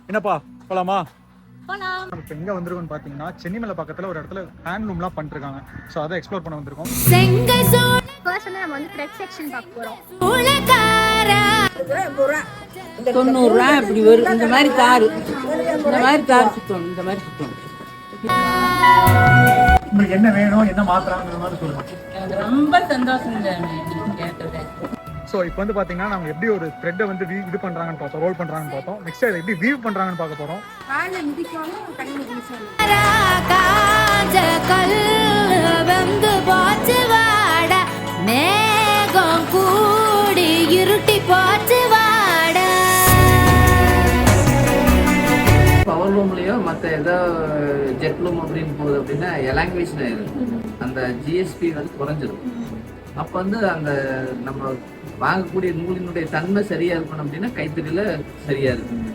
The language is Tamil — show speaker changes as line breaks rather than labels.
என்னப்பா போலாமா?
போலாம்.
இப்போ எங்க வந்திருக்கோம்னு பாத்தீங்கன்னா சென்னிமலை பக்கத்துல ஒரு இடத்துல ஹேண்ட்லூம்லாம் பண்ணிருக்காங்க. ஸோ அதை எக்ஸ்ப்ளோர் பண்ண வந்திருக்கோம்.
ஃபர்ஸ்ட் வந்து நம்ம வந்து த்ரெட் செக்ஷன் பார்க்க போறோம்.
90 ரூபா இப்படி வரும். இந்த மாதிரி தார் சுத்தணும். இந்த மாதிரி சுத்தணும்.
உங்களுக்கு என்ன வேணும், என்ன மாத்திராங்கிற மாதிரி சொல்லுங்க.
எனக்கு ரொம்ப சந்தோஷம் நீங்க கேட்டது.
ஸோ இப்போ வந்து பார்த்தீங்கன்னா நம்ம எப்படி ஒரு த்ரெட்டை வந்து இது பண்ணுறாங்கன்னு பார்த்தோம், ரோல் பண்ணுறாங்கன்னு பார்த்தோம். நெக்ஸ்ட் அதை எப்படி வீவ் பண்ணுறாங்கன்னு பார்க்க போகிறோம்.
பவர் லூம்லயோ மற்ற ஏதோ ஜெட் லூம் அப்படின்னு போகுது அப்படின்னா எலாங்குவேஷன் ஆயிடும். அந்த ஜிஎஸ்பி வந்து குறைஞ்சிடும். அப்போ வந்து அந்த நம்ம வாங்கக்கூடிய நூலினுடைய தன்மை சரியா இருக்கணும் அப்படின்னா கைத்தறியில சரியா இருக்கும்.